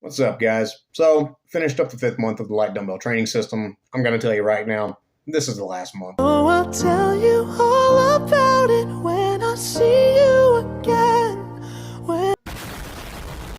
What's up, guys? So, finished up the 5th month of the light dumbbell training system. I'm going to tell you right now, this is the last month. Oh, I'll tell you all about it when I see you again.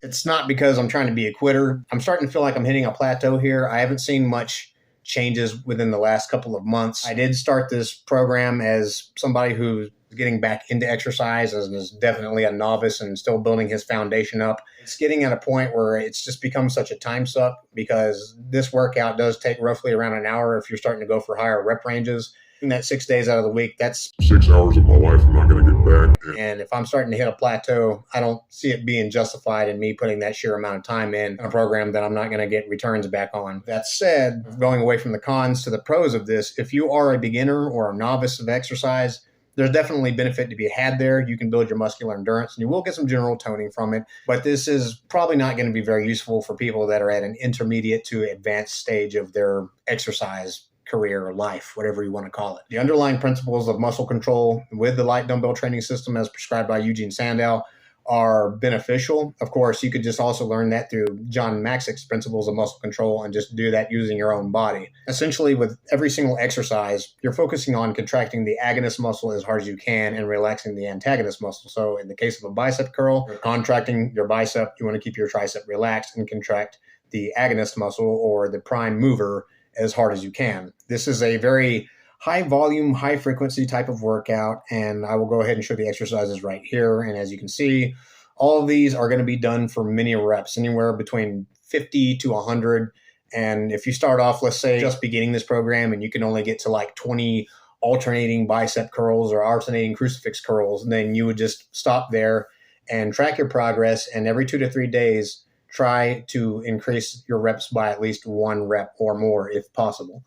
It's not because I'm trying to be a quitter. I'm starting to feel like I'm hitting a plateau here. I haven't seen much changes within the last couple of months. I did start this program as somebody who's getting back into exercise and is definitely a novice and still building his foundation up. It's getting at a point where it's just become such a time suck because this workout does take roughly around an hour if you're starting to go for higher rep ranges. And that 6 days out of the week, that's 6 hours of my life I'm not going to get back. And if I'm starting to hit a plateau, I don't see it being justified in me putting that sheer amount of time in a program that I'm not going to get returns back on. That said, going away from the cons to the pros of this, if you are a beginner or a novice of exercise, there's definitely benefit to be had there. You can build your muscular endurance and you will get some general toning from it, but this is probably not going to be very useful for people that are at an intermediate to advanced stage of their exercise career or life, whatever you want to call it. The underlying principles of muscle control with the light dumbbell training system as prescribed by Eugene Sandow are beneficial. Of course, you could just also learn that through John Maxick's principles of muscle control and just do that using your own body. Essentially, with every single exercise, you're focusing on contracting the agonist muscle as hard as you can and relaxing the antagonist muscle. So in the case of a bicep curl, you're contracting your bicep. You want to keep your tricep relaxed and contract the agonist muscle or the prime mover as hard as you can. This is a very high volume, high frequency type of workout, and I will go ahead and show the exercises right here. And as you can see, all of these are going to be done for many reps, anywhere between 50 to 100. And if you start off, let's say, just beginning this program and you can only get to like 20 alternating bicep curls or alternating crucifix curls, then you would just stop there and track your progress. And every 2 to 3 days, try to increase your reps by at least 1 rep or more if possible.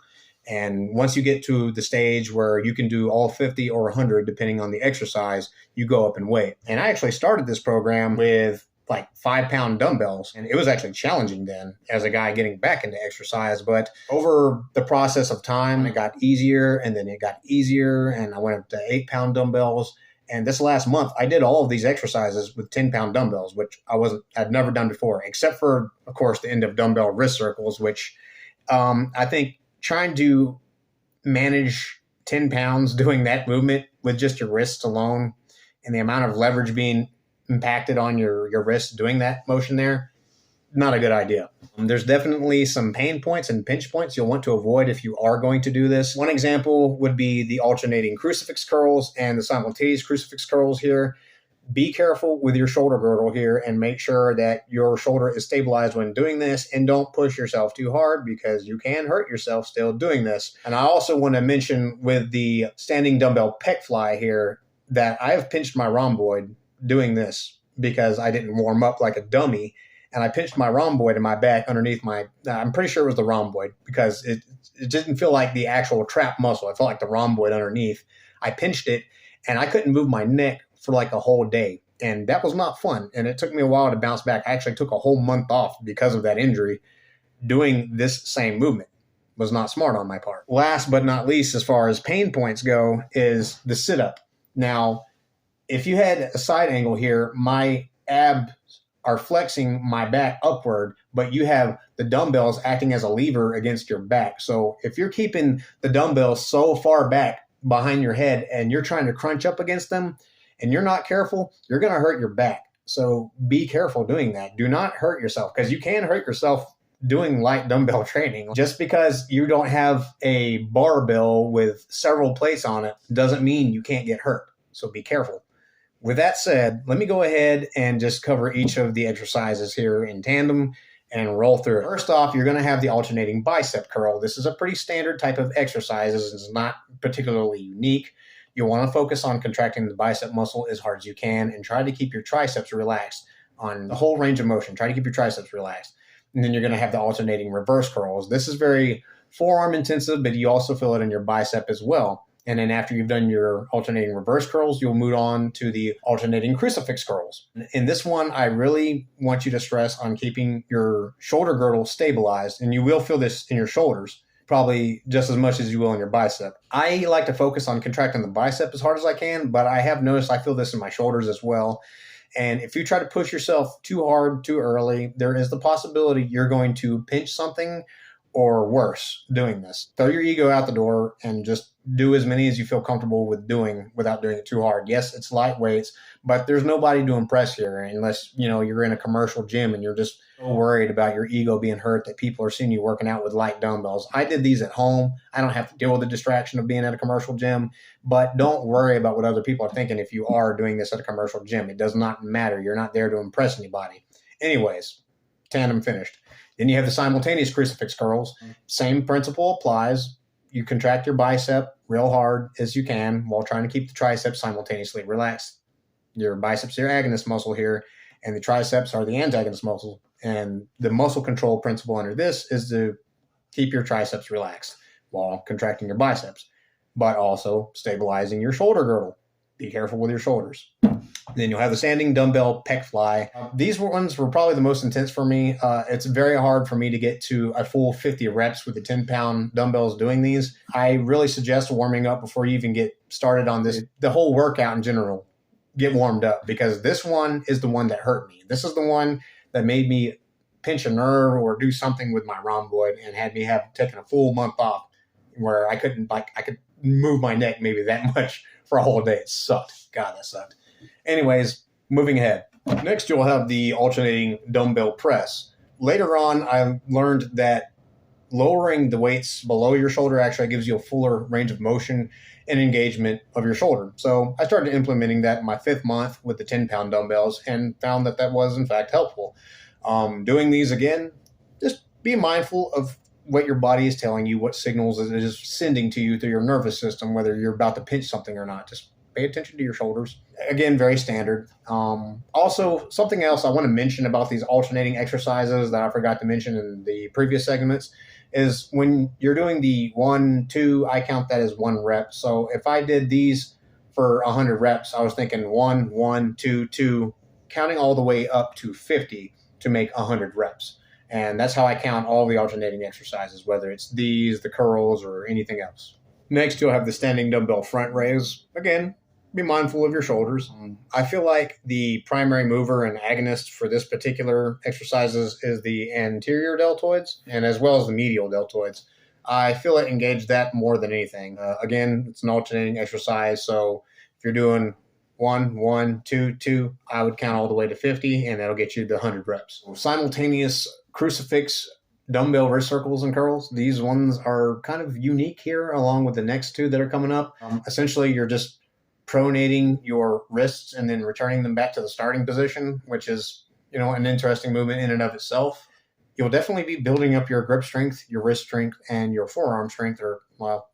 And once you get to the stage where you can do all 50 or 100, depending on the exercise, you go up in weight. And I actually started this program with like 5-pound dumbbells. And it was actually challenging then as a guy getting back into exercise. But over the process of time, it got easier and then it got easier. And I went up to 8-pound dumbbells. And this last month, I did all of these exercises with 10-pound dumbbells, which I'd never done before, except for, of course, the end of dumbbell wrist circles, which I think trying to manage 10 pounds doing that movement with just your wrists alone and the amount of leverage being impacted on your wrist doing that motion there, not a good idea. There's definitely some pain points and pinch points you'll want to avoid if you are going to do this. One example would be the alternating crucifix curls and the simultaneous crucifix curls here. Be careful with your shoulder girdle here and make sure that your shoulder is stabilized when doing this, and don't push yourself too hard because you can hurt yourself still doing this. And I also want to mention with the standing dumbbell pec fly here that I have pinched my rhomboid doing this because I didn't warm up like a dummy. And I pinched my rhomboid in my back underneath I'm pretty sure it was the rhomboid because it didn't feel like the actual trap muscle. It felt like the rhomboid underneath. I pinched it and I couldn't move my neck for like a whole day. And that was not fun. And it took me a while to bounce back. I actually took a whole month off because of that injury. Doing this same movement was not smart on my part. Last but not least, as far as pain points go, is the sit-up. Now, if you had a side angle here, my abs are flexing my back upward, but you have the dumbbells acting as a lever against your back. So if you're keeping the dumbbells so far back behind your head and you're trying to crunch up against them and you're not careful, you're going to hurt your back. So be careful doing that. Do not hurt yourself because you can hurt yourself doing light dumbbell training. Just because you don't have a barbell with several plates on it doesn't mean you can't get hurt. So be careful. With that said, let me go ahead and just cover each of the exercises here in tandem and roll through it. First off, you're going to have the alternating bicep curl. This is a pretty standard type of exercise. It's not particularly unique. You want to focus on contracting the bicep muscle as hard as you can and try to keep your triceps relaxed on the whole range of motion. Try to keep your triceps relaxed. And then you're going to have the alternating reverse curls. This is very forearm intensive, but you also feel it in your bicep as well. And then after you've done your alternating reverse curls, you'll move on to the alternating crucifix curls. In this one, I really want you to stress on keeping your shoulder girdle stabilized, and you will feel this in your shoulders, probably just as much as you will in your bicep. I like to focus on contracting the bicep as hard as I can, but I have noticed I feel this in my shoulders as well. And if you try to push yourself too hard, too early, there is the possibility you're going to pinch something or worse doing this. Throw your ego out the door and just do as many as you feel comfortable with doing without doing it too hard. Yes, it's light weights, but there's nobody to impress here unless, you're in a commercial gym and you're just so worried about your ego being hurt that people are seeing you working out with light dumbbells. I did these at home. I don't have to deal with the distraction of being at a commercial gym, but don't worry about what other people are thinking if you are doing this at a commercial gym. It does not matter. You're not there to impress anybody. Anyways, tandem finished. Then you have the simultaneous crucifix curls. Same principle applies. You contract your bicep real hard as you can while trying to keep the triceps simultaneously relaxed. Your biceps are your agonist muscle here, and the triceps are the antagonist muscle. And the muscle control principle under this is to keep your triceps relaxed while contracting your biceps, but also stabilizing your shoulder girdle. Be careful with your shoulders. Then you'll have the standing dumbbell pec fly. These ones were probably the most intense for me. It's very hard for me to get to a full 50 reps with the 10-pound dumbbells doing these. I really suggest warming up before you even get started on this. The whole workout in general, get warmed up, because this one is the one that hurt me. This is the one that made me pinch a nerve or do something with my rhomboid and had me have taken a full month off where I could move my neck maybe that much for a whole day. It sucked. God, that sucked. Anyways, moving ahead. Next, you'll have the alternating dumbbell press. Later on, I learned that lowering the weights below your shoulder actually gives you a fuller range of motion and engagement of your shoulder. So I started implementing that in my 5th month with the 10-pound dumbbells and found that was, in fact, helpful. Doing these again, just be mindful of what your body is telling you, what signals it is sending to you through your nervous system, whether you're about to pinch something or not. Just pay attention to your shoulders. Again, very standard. Also, something else I want to mention about these alternating exercises that I forgot to mention in the previous segments is when you're doing the 1, 2, I count that as 1 rep. So if I did these for 100 reps, I was thinking 1, 1, 2, 2, counting all the way up to 50 to make 100 reps. And that's how I count all the alternating exercises, whether it's these, the curls, or anything else. Next, you'll have the standing dumbbell front raise. Again, be mindful of your shoulders. I feel like the primary mover and agonist for this particular exercises is the anterior deltoids, and as well as the medial deltoids. I feel it engaged that more than anything. Again, it's an alternating exercise, so if you're doing 1, 1, 2, 2, I would count all the way to 50, and that'll get you the 100 reps. Simultaneous crucifix dumbbell wrist circles and curls. These ones are kind of unique here, along with the next 2 that are coming up. Essentially, you're just pronating your wrists and then returning them back to the starting position, which is, an interesting movement in and of itself. You'll definitely be building up your grip strength, your wrist strength, and your forearm strength, or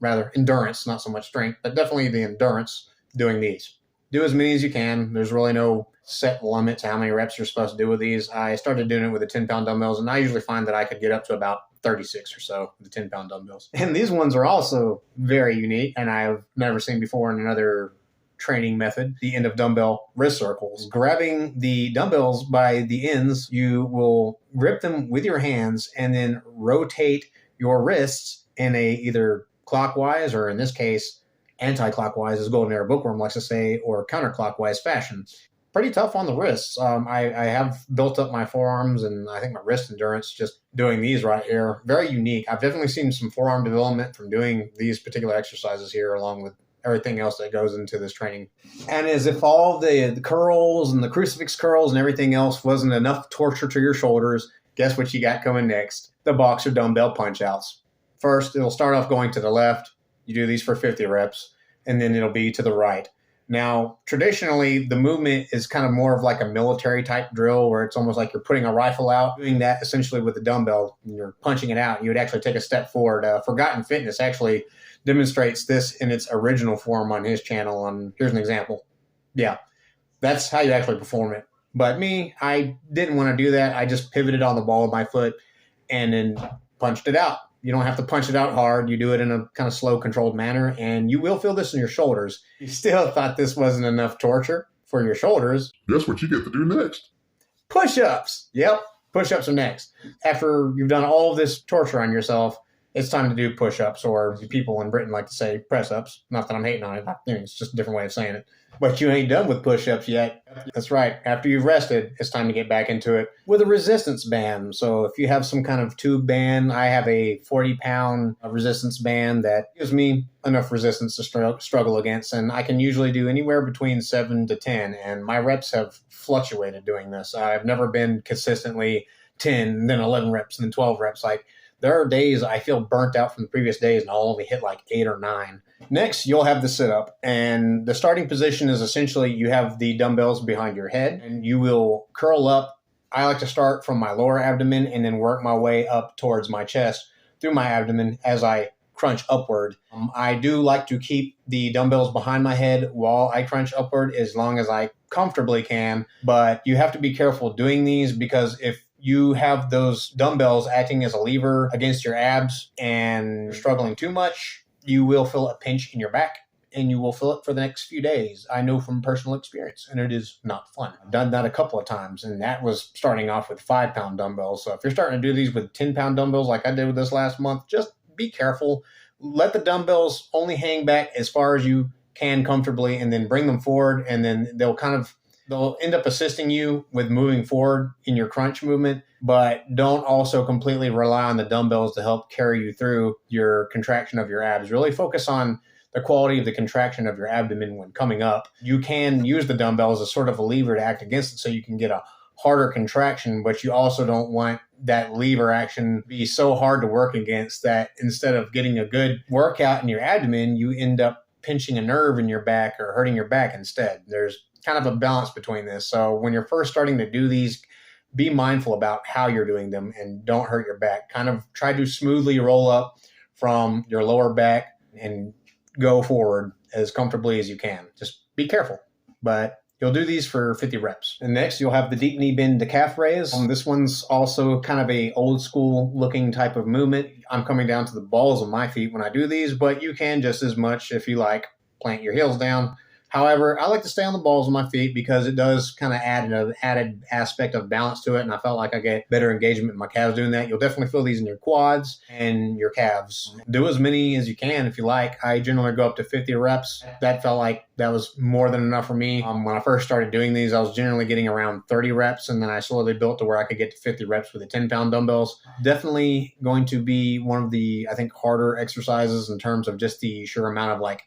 rather endurance, not so much strength, but definitely the endurance doing these. Do as many as you can. There's really no set limit to how many reps you're supposed to do with these. I started doing it with the 10-pound dumbbells, and I usually find that I could get up to about 36 or so with the 10-pound dumbbells. And these ones are also very unique, and I've never seen before in another training method, the end of dumbbell wrist circles. Grabbing the dumbbells by the ends, you will grip them with your hands and then rotate your wrists in a either clockwise, or in this case, anti-clockwise, as Golden Era Bookworm likes to say, or counterclockwise fashion. Pretty tough on the wrists. I have built up my forearms and I think my wrist endurance just doing these right here. Very unique. I've definitely seen some forearm development from doing these particular exercises here, along with everything else that goes into this training. And as if all the curls and the crucifix curls and everything else wasn't enough torture to your shoulders, guess what you got coming next? The boxer dumbbell punch outs. First, it'll start off going to the left. You do these for 50 reps, and then it'll be to the right. Now, traditionally, the movement is kind of more of like a military type drill where it's almost like you're putting a rifle out, doing that essentially with a dumbbell, and you're punching it out. You would actually take a step forward. Forgotten Fitness actually demonstrates this in its original form on his channel. And here's an example. Yeah, that's how you actually perform it. But me, I didn't want to do that. I just pivoted on the ball of my foot and then punched it out. You don't have to punch it out hard. You do it in a kind of slow, controlled manner, and you will feel this in your shoulders. You still thought this wasn't enough torture for your shoulders. Guess what you get to do next? Push-ups. Yep, push-ups are next. After you've done all of this torture on yourself, it's time to do push-ups, or people in Britain like to say press-ups. Not that I'm hating on it. It's just a different way of saying it. But you ain't done with push-ups yet. That's right. After you've rested, it's time to get back into it with a resistance band. So if you have some kind of tube band, I have a 40-pound resistance band that gives me enough resistance to struggle against. And I can usually do anywhere between 7 to 10. And my reps have fluctuated doing this. I've never been consistently 10, then 11 reps, and then 12 reps. Like, there are days I feel burnt out from the previous days and I'll only hit like 8 or 9. Next, you'll have the sit-up, and the starting position is essentially you have the dumbbells behind your head, and you will curl up. I like to start from my lower abdomen and then work my way up towards my chest through my abdomen as I crunch upward. I do like to keep the dumbbells behind my head while I crunch upward as long as I comfortably can, but you have to be careful doing these, because if you have those dumbbells acting as a lever against your abs and you're struggling too much, you will feel a pinch in your back, and you will feel it for the next few days. I know from personal experience, and it is not fun. I've done that a couple of times, and that was starting off with 5-pound dumbbells. So if you're starting to do these with 10-pound dumbbells like I did with this last month, just be careful. Let the dumbbells only hang back as far as you can comfortably, and then bring them forward, and then they'll end up assisting you with moving forward in your crunch movement, but don't also completely rely on the dumbbells to help carry you through your contraction of your abs. Really focus on the quality of the contraction of your abdomen when coming up. You can use the dumbbells as sort of a lever to act against it so you can get a harder contraction, but you also don't want that lever action be so hard to work against that instead of getting a good workout in your abdomen, you end up pinching a nerve in your back or hurting your back instead. There's kind of a balance between this. So when you're first starting to do these, be mindful about how you're doing them and don't hurt your back. Kind of try to smoothly roll up from your lower back and go forward as comfortably as you can. Just be careful, but you'll do these for 50 reps. And next, you'll have the deep knee bend to calf raise. This one's also kind of a old school looking type of movement. I'm coming down to the balls of my feet when I do these, but you can just as much, if you like, plant your heels down. However, I like to stay on the balls of my feet because it does kind of add an added aspect of balance to it, and I felt like I get better engagement in my calves doing that. You'll definitely feel these in your quads and your calves. Do as many as you can if you like. I generally go up to 50 reps. That felt like that was more than enough for me. When I first started doing these, I was generally getting around 30 reps, and then I slowly built to where I could get to 50 reps with the 10-pound dumbbells. Definitely going to be one of the, I think, harder exercises in terms of just the sheer amount of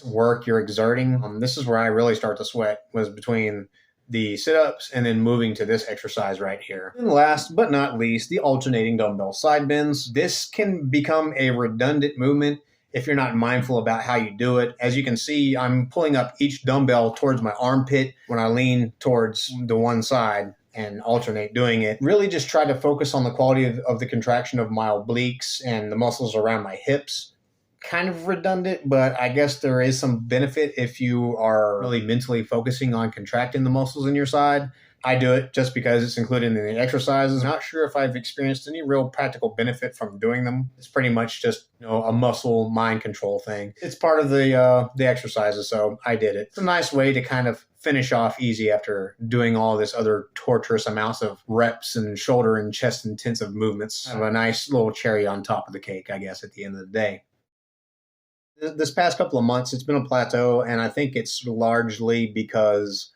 work you're exerting. This is where I really start to sweat, was between the sit-ups and then moving to this exercise right here. And last but not least, the alternating dumbbell side bends. This can become a redundant movement if you're not mindful about how you do it. As you can see, I'm pulling up each dumbbell towards my armpit when I lean towards the one side and alternate doing it. Really just try to focus on the quality of the contraction of my obliques and the muscles around my hips. Kind of redundant, but I guess there is some benefit if you are really mentally focusing on contracting the muscles in your side. I do it just because it's included in the exercises. Not sure if I've experienced any real practical benefit from doing them. It's pretty much just, a muscle mind control thing. It's part of the exercises, so I did it. It's a nice way to kind of finish off easy after doing all this other torturous amounts of reps and shoulder and chest intensive movements. Have a nice little cherry on top of the cake, I guess, at the end of the day. This past couple of months, it's been a plateau, and I think it's largely because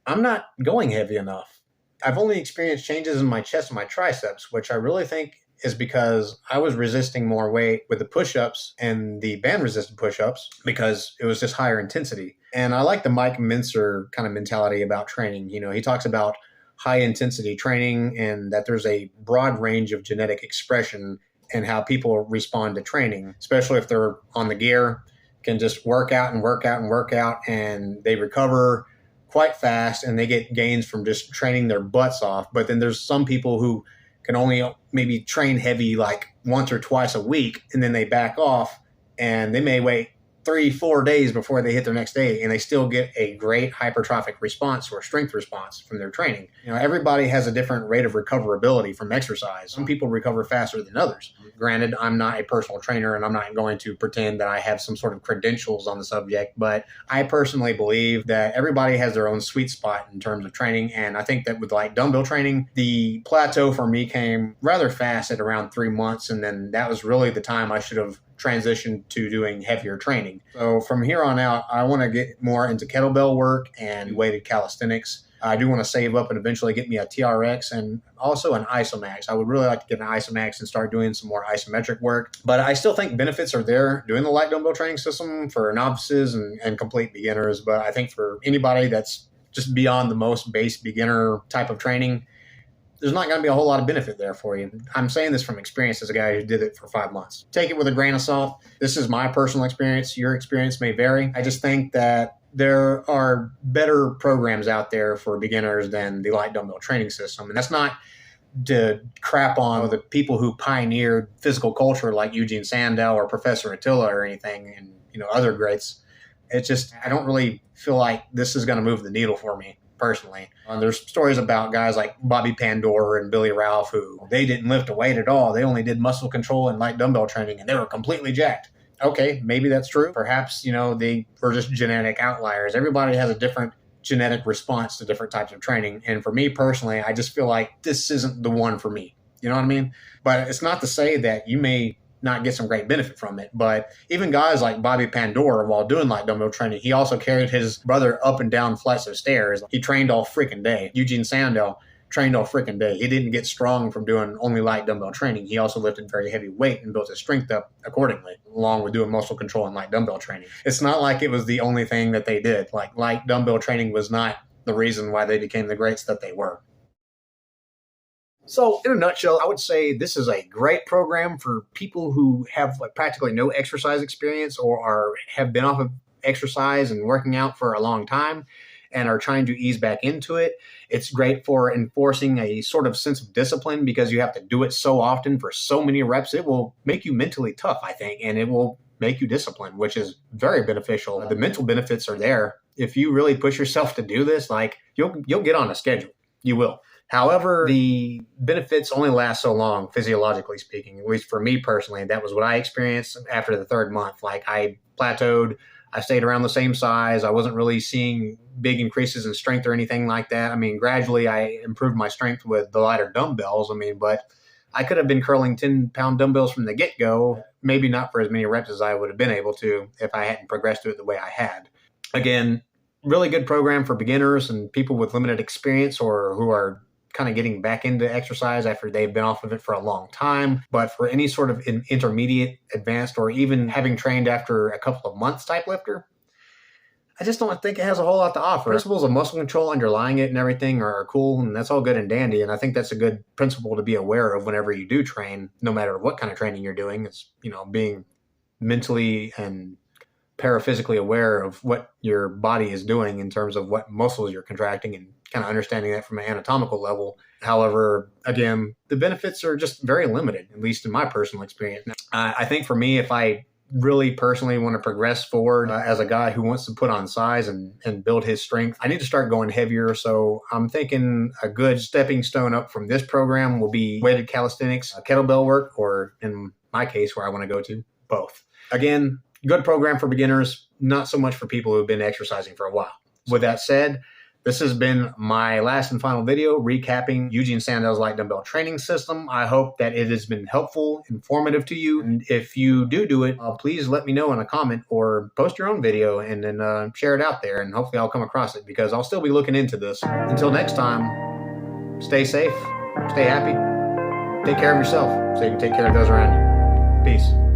I'm not going heavy enough. I've only experienced changes in my chest and my triceps, which I really think is because I was resisting more weight with the push-ups and the band-resisted push-ups because it was just higher intensity. And I like the Mike Mincer kind of mentality about training. He talks about high-intensity training and that there's a broad range of genetic expression and how people respond to training, especially if they're on the gear, can just work out and work out and work out, and they recover quite fast and they get gains from just training their butts off. But then there's some people who can only maybe train heavy like once or twice a week, and then they back off and they may wait 3-4 days before they hit their next day, and they still get a great hypertrophic response or strength response from their training. Everybody has a different rate of recoverability from exercise. Some people recover faster than others. Granted, I'm not a personal trainer, and I'm not going to pretend that I have some sort of credentials on the subject, but I personally believe that everybody has their own sweet spot in terms of training. And I think that with like dumbbell training, the plateau for me came rather fast at around 3 months. And then that was really the time I should have transitioned to doing heavier training. So from here on out, I want to get more into kettlebell work and weighted calisthenics. I do want to save up and eventually get me a TRX and also an isomax. I would really like to get an isomax and start doing some more isometric work. But I still think benefits are there doing the light dumbbell training system for novices and complete beginners. But I think for anybody that's just beyond the most base beginner type of training, there's not going to be a whole lot of benefit there for you. I'm saying this from experience as a guy who did it for 5 months. Take it with a grain of salt. This is my personal experience. Your experience may vary. I just think that there are better programs out there for beginners than the light dumbbell training system. And that's not to crap on the people who pioneered physical culture like Eugene Sandow or Professor Attila or anything, and other greats. It's just, I don't really feel like this is going to move the needle for me personally. There's stories about guys like Bobby Pandora and Billy Ralph who they didn't lift a weight at all. They only did muscle control and light dumbbell training, and they were completely jacked. Okay, maybe that's true. Perhaps, they were just genetic outliers. Everybody has a different genetic response to different types of training. And for me personally, I just feel like this isn't the one for me. You know what I mean? But it's not to say that you may not get some great benefit from it. But even guys like Bobby Pandora, while doing light dumbbell training, he also carried his brother up and down flights of stairs. He trained all freaking day. Eugene Sandow trained all freaking day. He didn't get strong from doing only light dumbbell training. He also lifted very heavy weight and built his strength up accordingly, along with doing muscle control and light dumbbell training. It's not like it was the only thing that they did. Like, light dumbbell training was not the reason why they became the greats that they were. So in a nutshell, I would say this is a great program for people who have practically no exercise experience or have been off of exercise and working out for a long time and are trying to ease back into it. It's great for enforcing a sort of sense of discipline because you have to do it so often for so many reps. It will make you mentally tough, I think, and it will make you disciplined, which is very beneficial. The mental benefits are there. If you really push yourself to do this, you'll get on a schedule. You will. However, the benefits only last so long, physiologically speaking. At least for me personally, that was what I experienced after the 3rd month. I plateaued. I stayed around the same size. I wasn't really seeing big increases in strength or anything like that. Gradually I improved my strength with the lighter dumbbells. But I could have been curling 10-pound dumbbells from the get-go, maybe not for as many reps as I would have been able to if I hadn't progressed to it the way I had. Again, really good program for beginners and people with limited experience or who are kind of getting back into exercise after they've been off of it for a long time. But for any sort of intermediate, advanced, or even having trained after a couple of months type lifter, I just don't think it has a whole lot to offer. Principles of muscle control underlying it and everything are cool, and that's all good and dandy. And I think that's a good principle to be aware of whenever you do train, no matter what kind of training you're doing. It's, being mentally and paraphysically aware of what your body is doing in terms of what muscles you're contracting and kind of understanding that from an anatomical level. However, again, the benefits are just very limited, at least in my personal experience. I think for me, if I really personally want to progress forward as a guy who wants to put on size and build his strength, I need to start going heavier. So I'm thinking a good stepping stone up from this program will be weighted calisthenics, kettlebell work, or in my case, where I want to go to, both. Again, good program for beginners, not so much for people who have been exercising for a while. With that said, this has been my last and final video recapping Eugene Sandow's light dumbbell training system. I hope that it has been helpful, informative to you. And if you do it, please let me know in a comment or post your own video and then share it out there. And hopefully I'll come across it because I'll still be looking into this. Until next time, stay safe, stay happy, take care of yourself so you can take care of those around you. Peace.